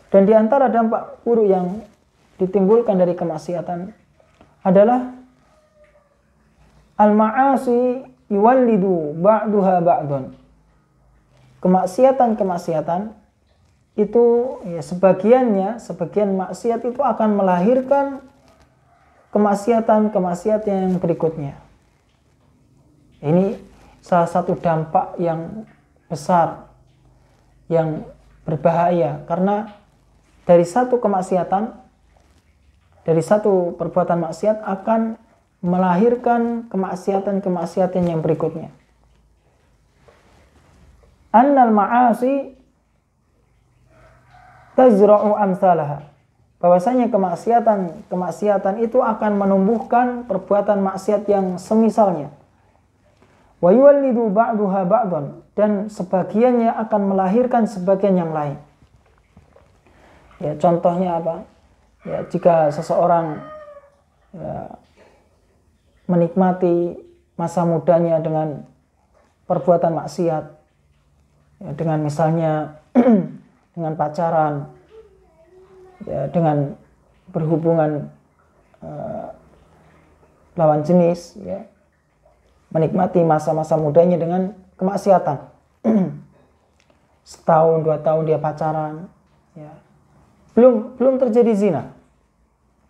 Dan di antara dampak buruk yang ditimbulkan dari kemaksiatan adalah al-ma'asi yuwallidu ba'duha ba'dun. Kemaksiatan itu ya sebagian maksiat itu akan melahirkan kemaksiatan yang berikutnya. Ini salah satu dampak yang besar, yang berbahaya, karena dari satu kemaksiatan, dari satu perbuatan maksiat akan melahirkan kemaksiatan yang berikutnya. Annal ma'asi tazra'u amsalaha. Bahwasanya kemaksiatan itu akan menumbuhkan perbuatan maksiat yang semisalnya. Wa yuwallidu ba'duha ba'dun, dan sebagiannya akan melahirkan sebagian yang lain. Ya, contohnya apa? Ya, jika seseorang menikmati masa mudanya dengan perbuatan maksiat, ya, dengan misalnya dengan pacaran, ya, dengan berhubungan lawan jenis, ya, menikmati masa-masa mudanya dengan kemaksiatan. Setahun, 2 tahun dia pacaran, ya, belum terjadi zina.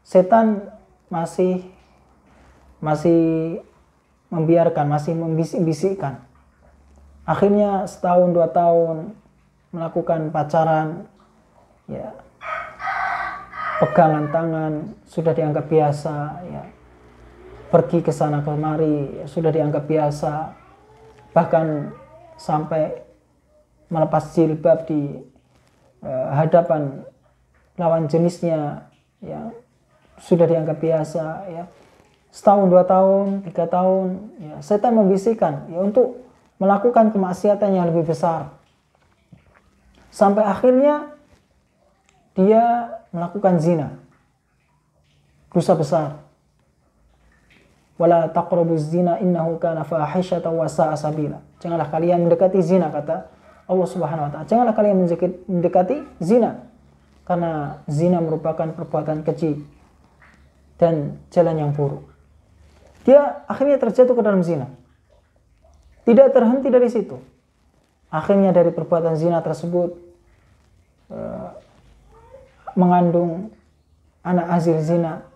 Setan masih membiarkan, masih membisik-bisikkan. Akhirnya setahun, 2 tahun melakukan pacaran, ya, pegangan tangan sudah dianggap biasa, ya, pergi ke sana kemari sudah dianggap biasa, bahkan sampai melepas jilbab di hadapan lawan jenisnya, ya, sudah dianggap biasa, ya. Setahun, 2 tahun, 3 tahun, ya, setan membisikkan, ya, untuk melakukan kemaksiatan yang lebih besar, sampai akhirnya dia melakukan zina, dosa besar. Wala taqrabuz zina innahu kana fahishatan wa sa'a sabila. Janganlah kalian mendekati zina, kata Allah Subhanahu wa taala. Janganlah kalian mendekati zina, karena zina merupakan perbuatan keji dan jalan yang buruk. Dia akhirnya terjatuh ke dalam zina. Tidak terhenti dari situ. Akhirnya dari perbuatan zina tersebut mengandung anak hasil zina.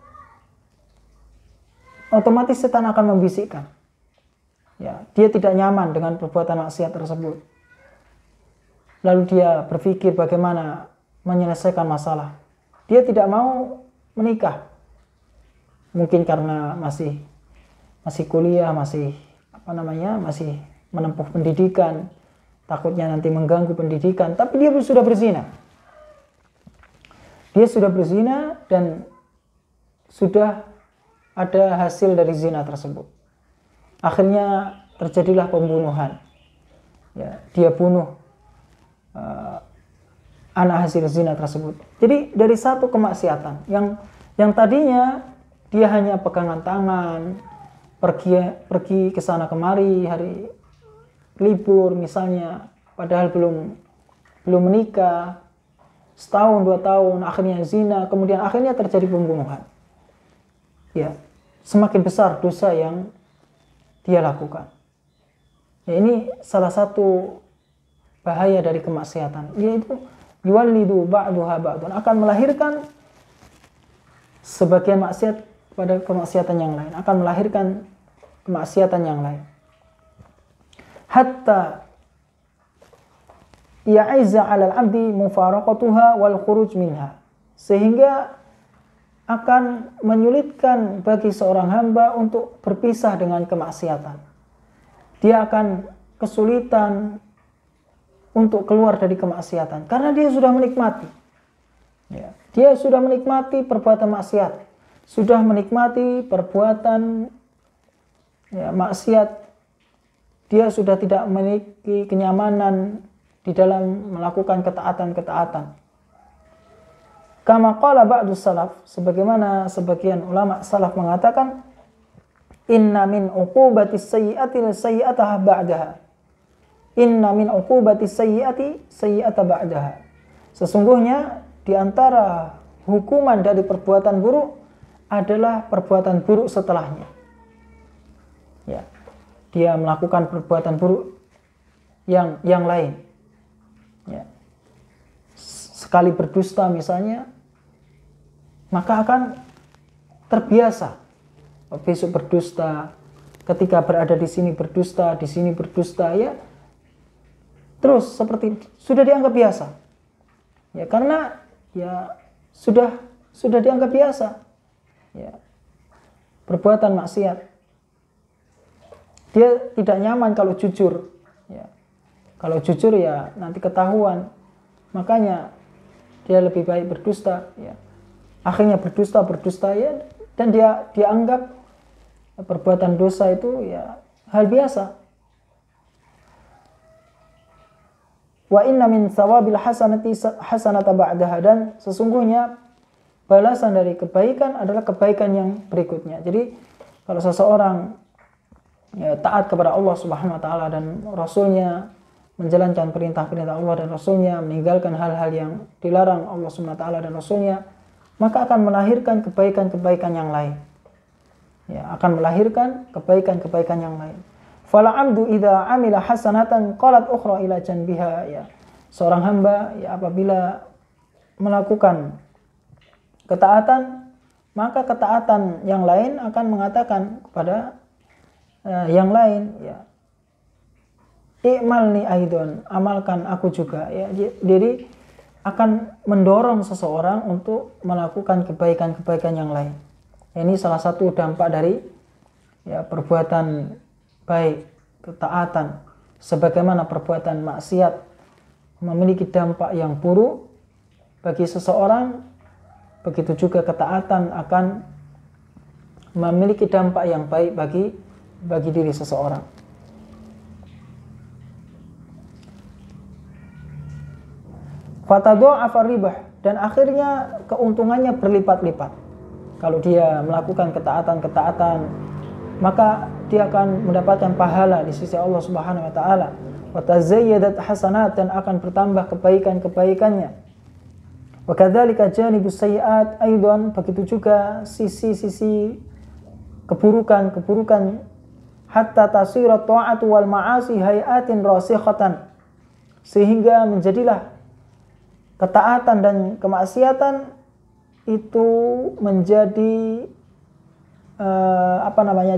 Otomatis setan akan membisikkan, ya, dia tidak nyaman dengan perbuatan maksiat tersebut. Lalu dia berpikir bagaimana menyelesaikan masalah. Dia tidak mau menikah, mungkin karena masih kuliah, masih menempuh pendidikan, takutnya nanti mengganggu pendidikan. Tapi dia sudah berzina. Dia sudah berzina dan sudah ada hasil dari zina tersebut. Akhirnya terjadilah pembunuhan. Ya, dia bunuh anak hasil zina tersebut. Jadi dari satu kemaksiatan yang tadinya dia hanya pegangan tangan, pergi ke sana kemari, hari libur misalnya, padahal belum menikah, setahun, 2 tahun, akhirnya zina, kemudian akhirnya terjadi pembunuhan. Ya, semakin besar dosa yang dia lakukan. Ya, ini salah satu bahaya dari kemaksiatan, yaitu yuwallidu ba'duha ba'dun, akan melahirkan sebagian maksiat pada kemaksiatan yang lain, akan melahirkan kemaksiatan yang lain. Hatta ya'izza 'alal 'abdi mufaraqatuha wal khuruj minha, sehingga akan menyulitkan bagi seorang hamba untuk berpisah dengan kemaksiatan. Dia akan kesulitan untuk keluar dari kemaksiatan karena dia sudah menikmati. Ya, dia sudah menikmati perbuatan maksiat, sudah menikmati perbuatan, ya, maksiat. Dia sudah tidak memiliki kenyamanan di dalam melakukan ketaatan. Kama qala ba'du salaf, sebagaimana sebagian ulama salaf mengatakan, inna min uqubatis sayyi'ati sayyi'ataha ba'daha. Inna min uqubatis sayyi'ati sayyi'ata ba'daha. Sesungguhnya di antara hukuman dari perbuatan buruk adalah perbuatan buruk setelahnya. Ya, dia melakukan perbuatan buruk yang lain. Ya. Sekali berdusta misalnya, maka akan terbiasa. Besok berdusta, ketika berada di sini berdusta, ya. Terus seperti sudah dianggap biasa. Ya, karena ya sudah dianggap biasa. Ya. Perbuatan maksiat. Dia tidak nyaman kalau jujur. Ya. Kalau jujur ya nanti ketahuan. Makanya dia lebih baik berdusta. Ya. Akhirnya berdusta ya, dan dia anggap perbuatan dosa itu ya hal biasa. Wa inna min thawabil hasanata ba'daha, dan sesungguhnya balasan dari kebaikan adalah kebaikan yang berikutnya. Jadi kalau seseorang ya, taat kepada Allah Subhanahu wa taala dan Rasulnya, menjalankan perintah-perintah Allah dan Rasulnya, meninggalkan hal-hal yang dilarang Allah Subhanahu wa taala dan Rasulnya, maka akan melahirkan kebaikan-kebaikan yang lain. Ya, akan melahirkan kebaikan-kebaikan yang lain. Fala amdu idza amila hasanatan qalat ukhra ila janbiha, ya. Seorang hamba ya apabila melakukan ketaatan, maka ketaatan yang lain akan mengatakan kepada yang lain, ya. I'malni aidon, amalkan aku juga, ya. Jadi akan mendorong seseorang untuk melakukan kebaikan-kebaikan yang lain. Ini salah satu dampak dari ya perbuatan baik, ketaatan. Sebagaimana perbuatan maksiat memiliki dampak yang buruk bagi seseorang, begitu juga ketaatan akan memiliki dampak yang baik bagi diri seseorang. Fatadha'afa ribah, dan akhirnya keuntungannya berlipat-lipat. Kalau dia melakukan ketaatan, maka dia akan mendapatkan pahala di sisi Allah Subhanahu wa taala. Wa tazayyadat hasanat, dan akan bertambah kebaikan-kebaikannya. Wa kadzalika janibus sayyi'at aidan, begitu juga sisi-sisi keburukan hatta tasira ta'atu wal ma'asi hayatin rasikhatan, sehingga menjadilah ketaatan dan kemaksiatan itu menjadi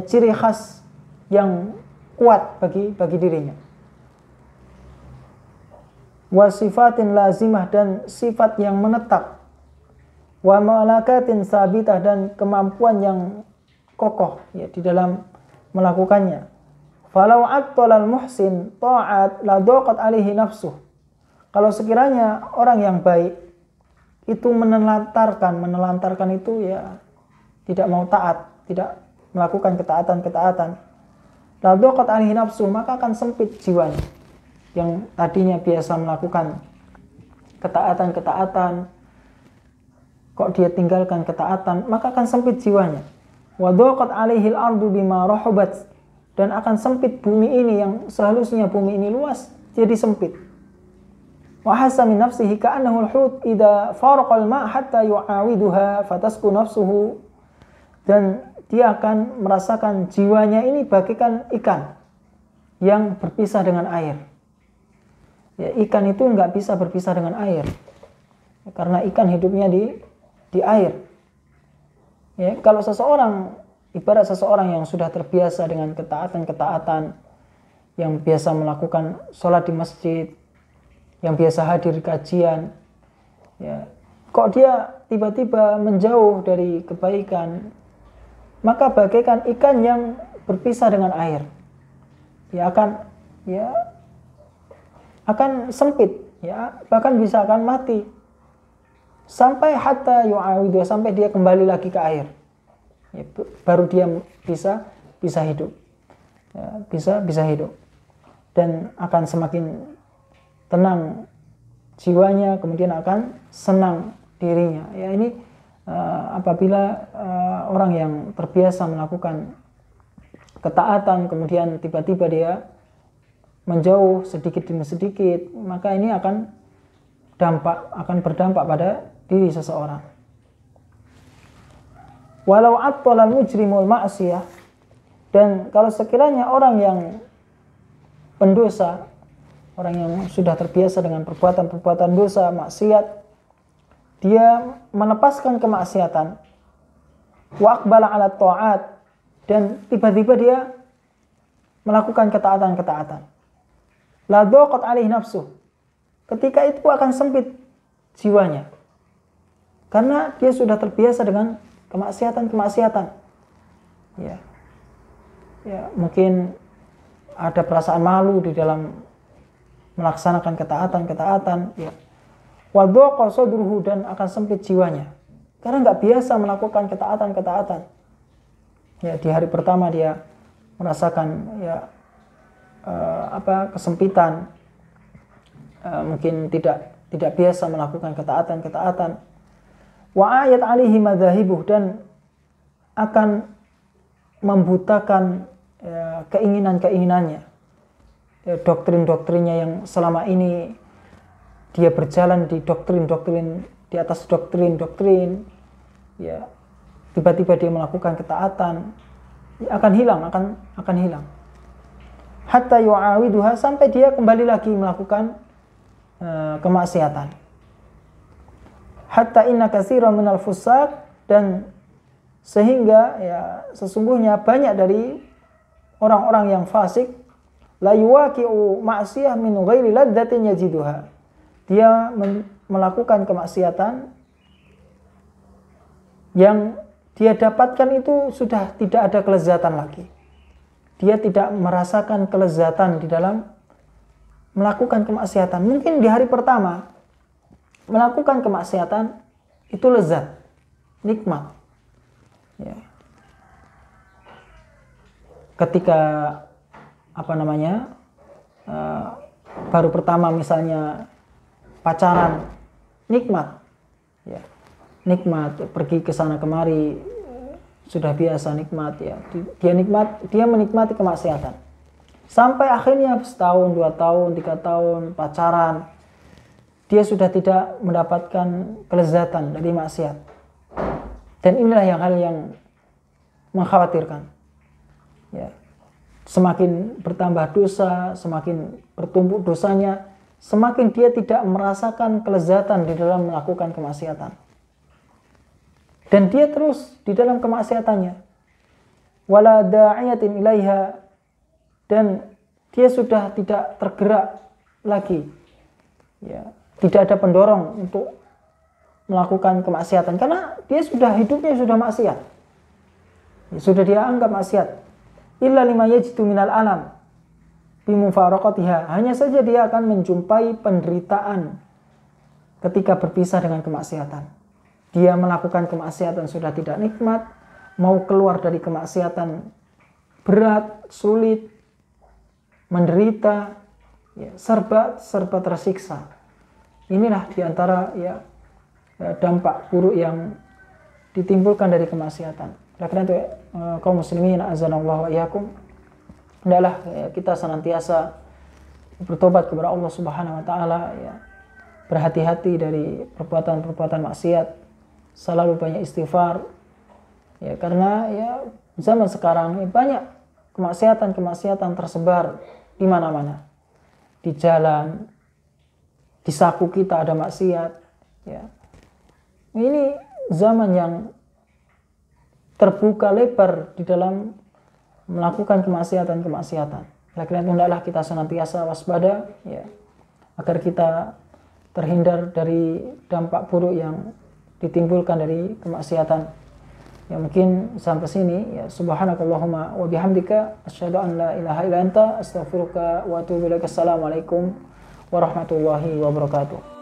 ciri khas yang kuat bagi dirinya. Wa sifatin lazimah, dan sifat yang menetap. Wa malakatin sabitah, dan kemampuan yang kokoh ya di dalam melakukannya. Falau attalal muhsin ta'at la daqat alaihi nafsuh. Kalau sekiranya orang yang baik itu menelantarkan itu ya tidak mau taat, tidak melakukan ketaatan, la daqat alaihi nafsuh, maka akan sempit jiwanya. Yang tadinya biasa melakukan ketaatan, kok dia tinggalkan ketaatan, maka akan sempit jiwanya. Wa daqat alaihil ardu bima rahabat, dan akan sempit bumi ini yang seharusnya bumi ini luas jadi sempit. Wa hassa min nafsihi ka'annahu al-hut idza faraqa al-ma' hatta yu'awiduha fatasku nafsuhu, dan dia akan merasakan jiwanya ini bagaikan ikan yang berpisah dengan air. Ya, ikan itu enggak bisa berpisah dengan air, karena ikan hidupnya di air. Ya, kalau ibarat seseorang yang sudah terbiasa dengan ketaatan, yang biasa melakukan sholat di masjid, yang biasa hadir kajian, ya, kok dia tiba-tiba menjauh dari kebaikan, maka bagaikan ikan yang berpisah dengan air. Ya akan sempit, ya, bahkan bisa akan mati. Sampai hatta yu'awidu, sampai dia kembali lagi ke air. Ya, baru dia bisa hidup. Ya, bisa hidup. Dan akan semakin tenang jiwanya, kemudian akan senang dirinya. Ya, ini apabila orang yang terbiasa melakukan ketaatan kemudian tiba-tiba dia menjauh sedikit demi sedikit, maka ini akan berdampak pada diri seseorang. Walau attala al-mujrimul ma'siyah, dan kalau sekiranya orang yang pendosa, orang yang sudah terbiasa dengan perbuatan-perbuatan dosa, maksiat, dia melepaskan kemaksiatan, wa aqbala 'ala ta'at, dan tiba-tiba dia melakukan ketaatan-ketaatan. La dhaqat 'alaihi nafsuh. Ketika itu akan sempit jiwanya. Karena dia sudah terbiasa dengan kemaksiatan-kemaksiatan. Ya. Ya, mungkin ada perasaan malu di dalam melaksanakan ketaatan-ketaatan, ya. Wa dhaqa sadruhu, dan akan sempit jiwanya. Karena nggak biasa melakukan ketaatan-ketaatan. Ya, di hari pertama dia merasakan ya kesempitan, mungkin tidak biasa melakukan ketaatan-ketaatan. Wa ayat alaihi madzahibuh, dan akan membutakan ya, keinginan-keinginannya, ya, doktrin-doktrinnya yang selama ini dia berjalan di doktrin-doktrin, di atas doktrin-doktrin, ya, tiba-tiba dia melakukan ketaatan, akan hilang. Hatta yu'awiduha, sampai dia kembali lagi melakukan kemaksiatan. Hatta inna katsiran minal fusaq, dan sehingga ya sesungguhnya banyak dari orang-orang yang fasik, la yuwaqi'u ma'siyah min ghairi ladzatin yajiduha. Dia melakukan kemaksiatan yang dia dapatkan itu sudah tidak ada kelezatan lagi. Dia tidak merasakan kelezatan di dalam melakukan kemaksiatan. Mungkin di hari pertama melakukan kemaksiatan itu lezat, nikmat. Ya. Ketika baru pertama misalnya pacaran, nikmat, ya, nikmat, pergi ke sana kemari, sudah biasa nikmat, ya, dia menikmati kemaksiatan, sampai akhirnya setahun, 2 tahun, 3 tahun pacaran, dia sudah tidak mendapatkan kelezatan dari maksiat. Dan inilah hal yang mengkhawatirkan. Ya. Semakin bertambah dosa, semakin bertumpuk dosanya, semakin dia tidak merasakan kelezatan di dalam melakukan kemaksiatan. Dan dia terus di dalam kemaksiatannya. Wala da'iyatin ilaiha, dan dia sudah tidak tergerak lagi. Ya, tidak ada pendorong untuk melakukan kemaksiatan karena dia sudah hidupnya sudah maksiat. Ya, sudah dia anggap maksiat. Illa lima yajidu minal alam bimufaraqatiha, hanya saja dia akan menjumpai penderitaan ketika berpisah dengan kemaksiatan. Dia melakukan kemaksiatan sudah tidak nikmat, mau keluar dari kemaksiatan berat, sulit, menderita, ya, serba tersiksa. Inilah diantara ya dampak buruk yang ditimbulkan dari kemaksiatan. Oleh karena itu kaum muslimin azanallahu wa iyyakum, hendaklah ya, kita senantiasa bertobat kepada Allah Subhanahu wa taala, ya, berhati-hati dari perbuatan-perbuatan maksiat, selalu banyak istighfar, ya, karena ya zaman sekarang ya, banyak kemaksiatan tersebar di mana-mana, di jalan, di saku kita ada maksiat, ya. Ini zaman yang terbuka lebar di dalam melakukan kemaksiatan. Oleh karena itu hendaklah kita senantiasa waspada, ya, agar kita terhindar dari dampak buruk yang ditimbulkan dari kemaksiatan. Ya, mungkin sampai sini, ya, subhanakallahumma wa bihamdika asyhadu an la ilaha illa anta astaghfiruka wa atubu ilaik. Assalamualaikum warahmatullahi wabarakatuh.